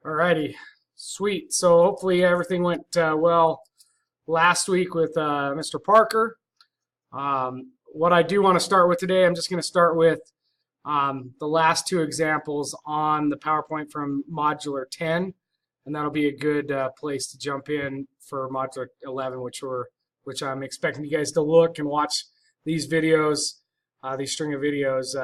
Alrighty, sweet. So hopefully everything went well last week with Mr. Parker. What I do want to start with today, I'm just going to start with the last two examples on the PowerPoint from Modular 10, and that'll be a good place to jump in for Modular 11, which I'm expecting you guys to look and watch these videos, these string of videos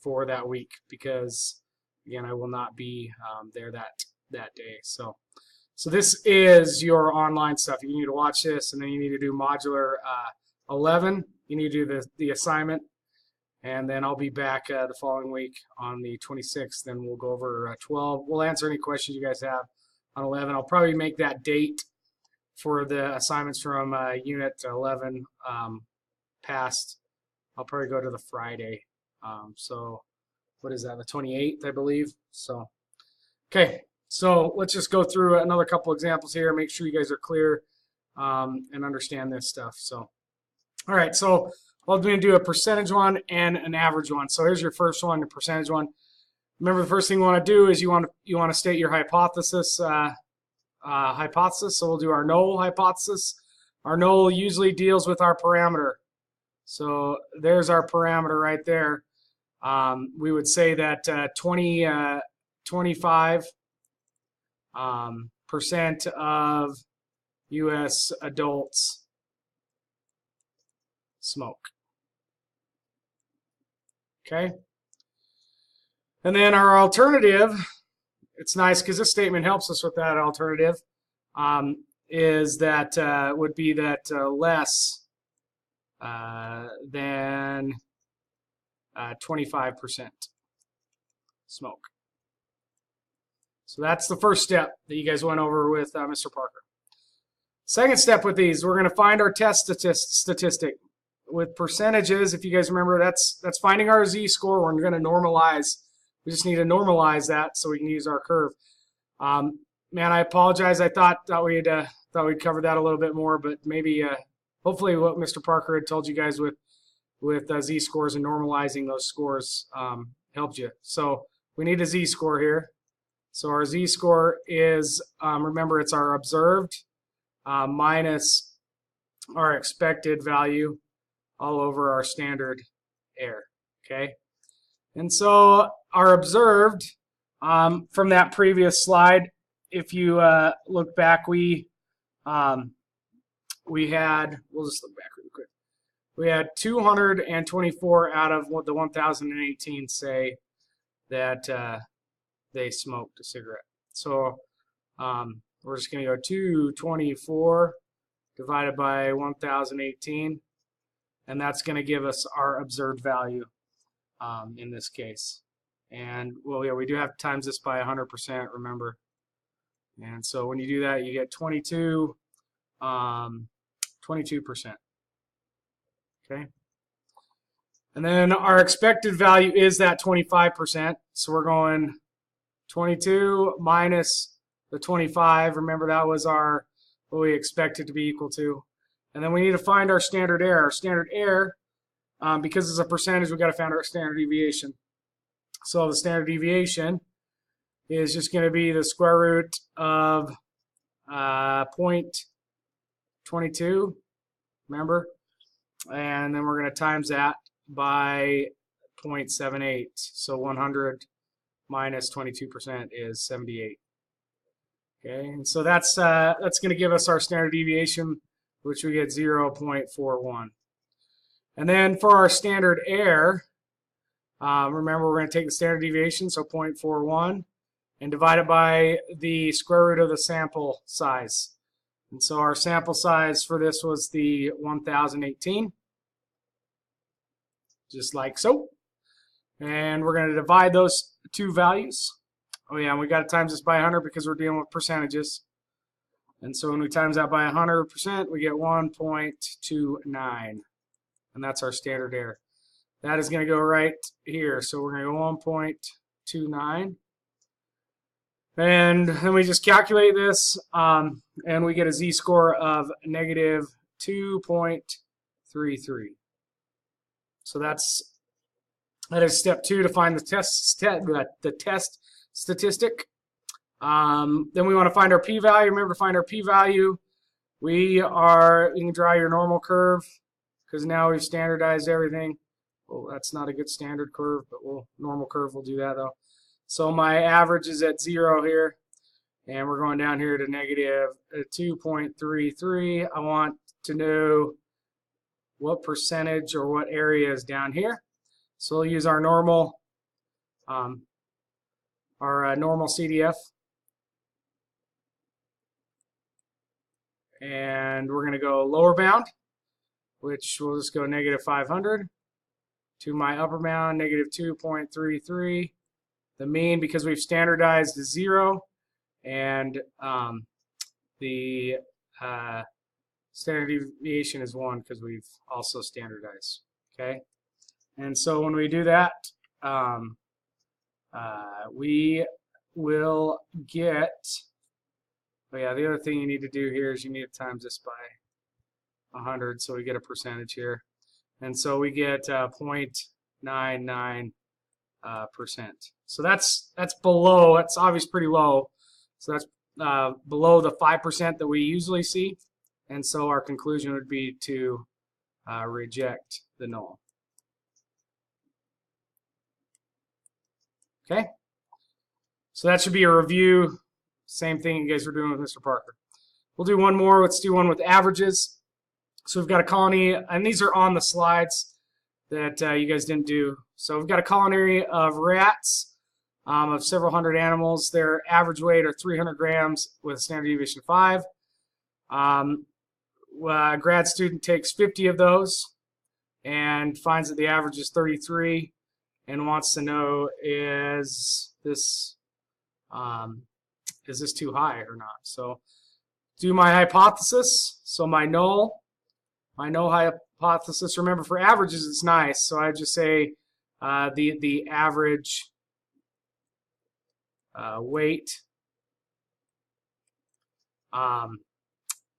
for that week, because again, I will not be there that day. So this is your online stuff. You need to watch this, and then you need to do Modular 11. You need to do the assignment, and then I'll be back the following week on the 26th. Then we'll go over 12. We'll answer any questions you guys have on 11. I'll probably make that date for the assignments from Unit 11 past. I'll probably go to the Friday. So what is that, the 28th, I believe? So, okay, so let's just go through another couple examples here, make sure you guys are clear and understand this stuff. So, all right, so I'm going to do a percentage one and an average one. So here's your first one, the percentage one. Remember, the first thing you want to do is you want to state your hypothesis. So we'll do our null hypothesis. Our null usually deals with our parameter. So there's our parameter right there. We would say that 25% of U.S. adults smoke. Okay. And then our alternative, it's nice because this statement helps us with that alternative, is that would be that less than 25% smoke. So that's the first step that you guys went over with Mr. Parker. Second step with these, we're going to find our test statistic. With percentages, if you guys remember, that's finding our z-score. We're going to normalize. We just need to normalize that so we can use our curve. Man, I apologize. I thought we'd cover that a little bit more, but maybe hopefully what Mr. Parker had told you guys with z-scores and normalizing those scores helped you. So we need a z-score here. So our z-score is, remember, it's our observed minus our expected value all over our standard error, okay? And so our observed, from that previous slide, if you look back, we had, we'll just look back really quick. We had 224 out of the 1,018 say that they smoked a cigarette. So we're just going to go 224 divided by 1,018, and that's going to give us our observed value in this case. And well, yeah, we do have to times this by 100%, remember. And so when you do that, you get 22%. Okay. And then our expected value is that 25%. So we're going 22 minus the 25. Remember, that was what we expected to be equal to. And then we need to find our standard error. Our standard error, because it's a percentage, we've got to find our standard deviation. So the standard deviation is just going to be the square root of 0.22, remember? And then we're going to times that by 0.78. So 100 minus 22% is 78. Okay, and so that's going to give us our standard deviation, which we get 0.41. And then for our standard error, remember, we're going to take the standard deviation, so 0.41, and divide it by the square root of the sample size. And so our sample size for this was the 1,018, just like so. And we're going to divide those two values. Oh yeah, and we got to times this by 100 because we're dealing with percentages. And so when we times that by 100%, we get 1.29. And that's our standard error. That is going to go right here. So we're going to go 1.29. And then we just calculate this, and we get a z-score of negative 2.33. So that is step 2 to find the test statistic. Then we want to find our p-value. Remember to find our p-value. You can draw your normal curve because now we've standardized everything. Well, that's not a good standard curve, but normal curve will do that though. So my average is at 0 here, and we're going down here to negative 2.33. I want to know what percentage or what area is down here. So we'll use our normal CDF. And we're going to go lower bound, which will just go negative 500, to my upper bound, negative 2.33. The mean, because we've standardized, is 0, and the standard deviation is 1 because we've also standardized. Okay, and so when we do that, we will get. Oh yeah, the other thing you need to do here is you need to times this by 100, so we get a percentage here, and so we get 0.99%. So that's below. That's obviously pretty low. So that's below the 5% that we usually see, and so our conclusion would be to reject the null. Okay, so that should be a review. Same thing you guys were doing with Mr. Parker. We'll do one more. Let's do one with averages. So we've got a colony, and these are on the slides that you guys didn't do. So we've got a colony of rats of several hundred animals. Their average weight are 300 grams with a standard deviation of 5. A grad student takes 50 of those and finds that the average is 33 and wants to know, is this too high or not? So do my hypothesis. So my null hypothesis, remember for averages it's nice, so I just say the average weight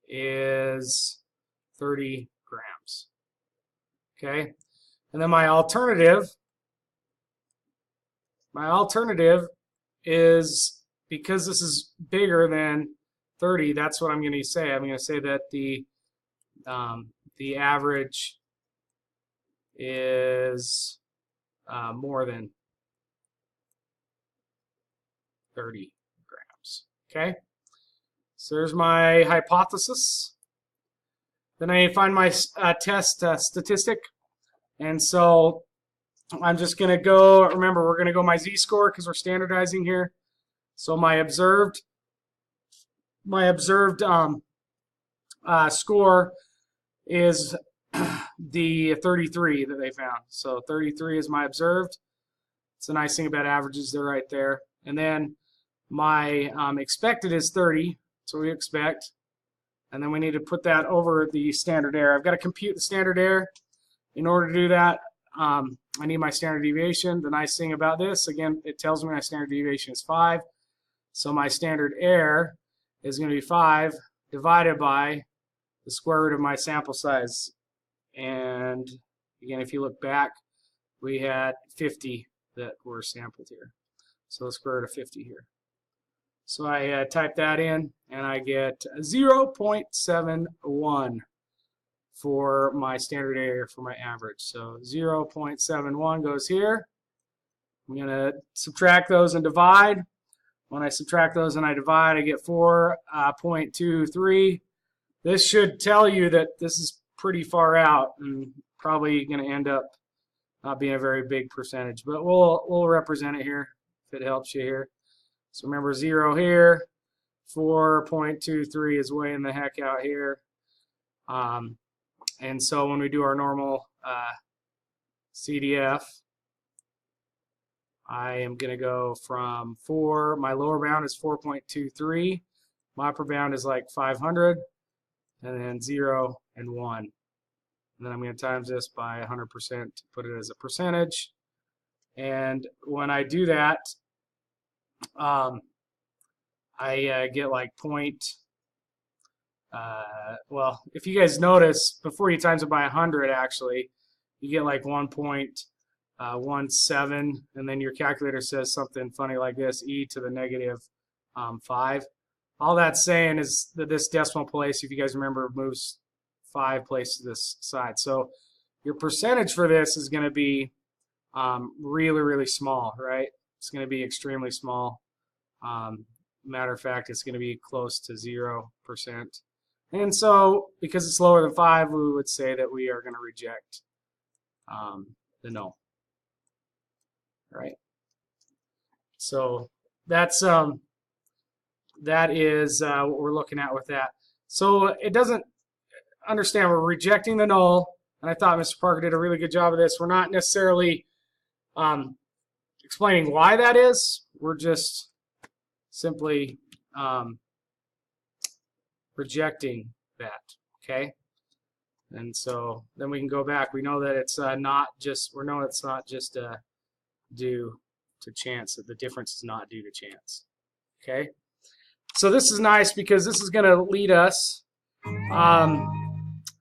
is 30 grams. Okay, and then my alternative is, because this is bigger than 30, that's what I'm going to say. I'm going to say that the average is more than 30 grams. Okay, so there's my hypothesis. Then I find my test statistic, and so I'm just going to go, remember we're going to go my z-score because we're standardizing here. So my observed score is the 33 that they found. So 33 is my observed. It's the nice thing about averages, they're right there. And then my expected is 30, so we expect. And then we need to put that over the standard error. I've got to compute the standard error. In order to do that, I need my standard deviation. The nice thing about this, again, it tells me my standard deviation is 5. So my standard error is going to be 5 divided by the square root of my sample size. And again, if you look back, we had 50 that were sampled here. So the square root of 50 here. So I type that in, and I get 0.71 for my standard error for my average. So 0.71 goes here. I'm going to subtract those and divide. When I subtract those and I divide, I get 4.23. This should tell you that this is pretty far out and probably going to end up not being a very big percentage, but we'll represent it here if it helps you here. So remember 0 here, 4.23 is way in the heck out here. And so when we do our normal CDF, I am going to go from 4, my lower bound is 4.23, my upper bound is like 500, and then 0 and 1. And then I'm going to times this by 100% to put it as a percentage. And when I do that, I get like well, if you guys notice, before you times it by 100, actually, you get like 1.17, and then your calculator says something funny like this, e to the negative 5. All that's saying is that this decimal place, if you guys remember, moves 5 places to this side. So your percentage for this is going to be really, really small, right? It's going to be extremely small. Matter of fact, it's going to be close to 0%. And so because it's lower than 5, we would say that we are going to reject the null. Right? So that's that is what we're looking at with that. So it doesn't understand we're rejecting the null, and I thought Mr. Parker did a really good job of this. We're not necessarily explaining why that is. We're just simply rejecting that, okay? And so then we can go back. We know that it's not just, we know it's not just due to chance, that the difference is not due to chance, okay? So this is nice because this is going to lead us,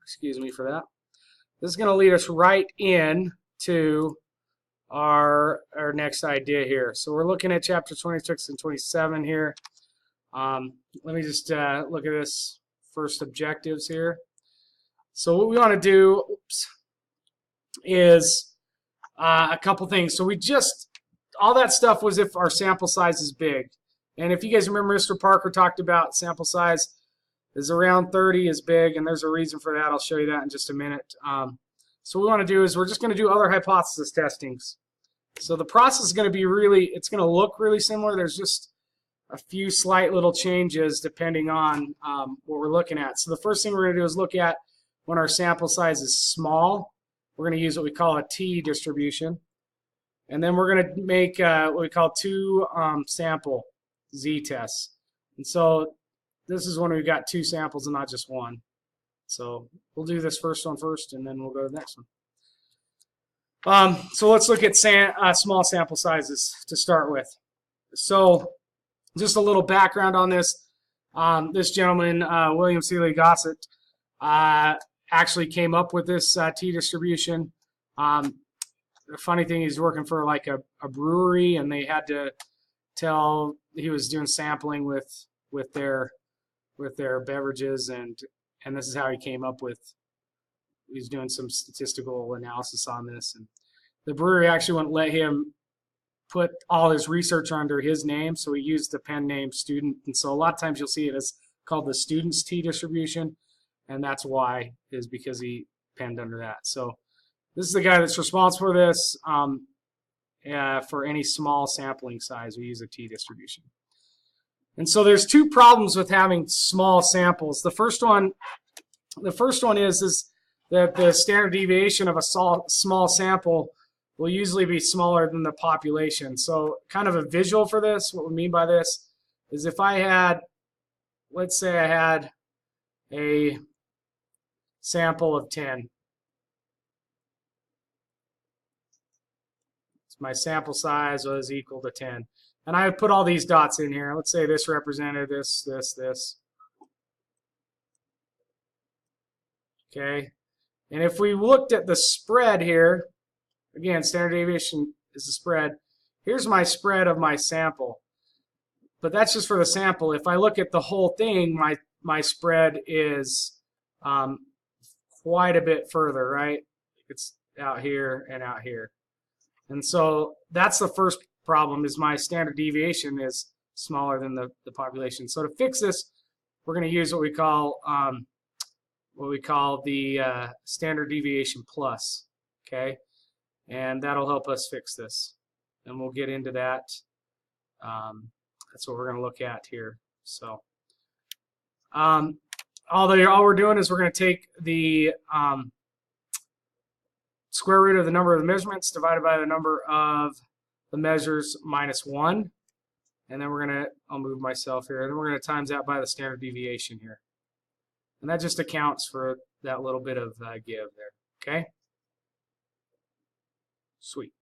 excuse me for that, this is going to lead us right in to our next idea here. So we're looking at chapter 26 and 27 here. Let me just look at this first objectives here. So what we want to do is a couple things. So we just, all that stuff was if our sample size is big. And if you guys remember, Mr. Parker talked about sample size is around 30 is big, and there's a reason for that. I'll show you that in just a minute. So what we want to do is we're just going to do other hypothesis testings. So the process is going to be really, it's going to look really similar. There's just a few slight little changes depending on what we're looking at. So the first thing we're going to do is look at when our sample size is small. We're going to use what we call a t-distribution. And then we're going to make what we call 2 sample z-tests. And so this is when we've got 2 samples and not just 1. So we'll do this first one first, and then we'll go to the next one. So let's look at small sample sizes to start with. So just a little background on this. This gentleman, William Seeley Gossett, actually came up with this t-distribution. The funny thing, he's working for like a brewery, and they had to tell, he was doing sampling with their beverages, and this is how he came up with, he's doing some statistical analysis on this, and the brewery actually wouldn't let him put all his research under his name, so he used the pen name student. And so a lot of times you'll see it as called the student's t-distribution, and that's why, is because he penned under that. So this is the guy that's responsible for this. For any small sampling size, we use a t-distribution. And so there's 2 problems with having small samples. The first one is that the standard deviation of a small sample will usually be smaller than the population. So kind of a visual for this, what we mean by this is if I had, let's say I had a sample of 10. My sample size was equal to 10. And I would put all these dots in here. Let's say this represented this. Okay. And if we looked at the spread here, again, standard deviation is the spread. Here's my spread of my sample. But that's just for the sample. If I look at the whole thing, my spread is quite a bit further, right? It's out here and out here. And so that's the first problem, is my standard deviation is smaller than the population. So to fix this, we're going to use what we call the standard deviation plus, okay? And that'll help us fix this. And we'll get into that. That's what we're going to look at here. So all we're doing is we're going to take the square root of the number of the measurements divided by the number of the measures minus 1. And then we're going to, I'll move myself here, and then we're going to times that by the standard deviation here. And that just accounts for that little bit of give there, okay? Sweet.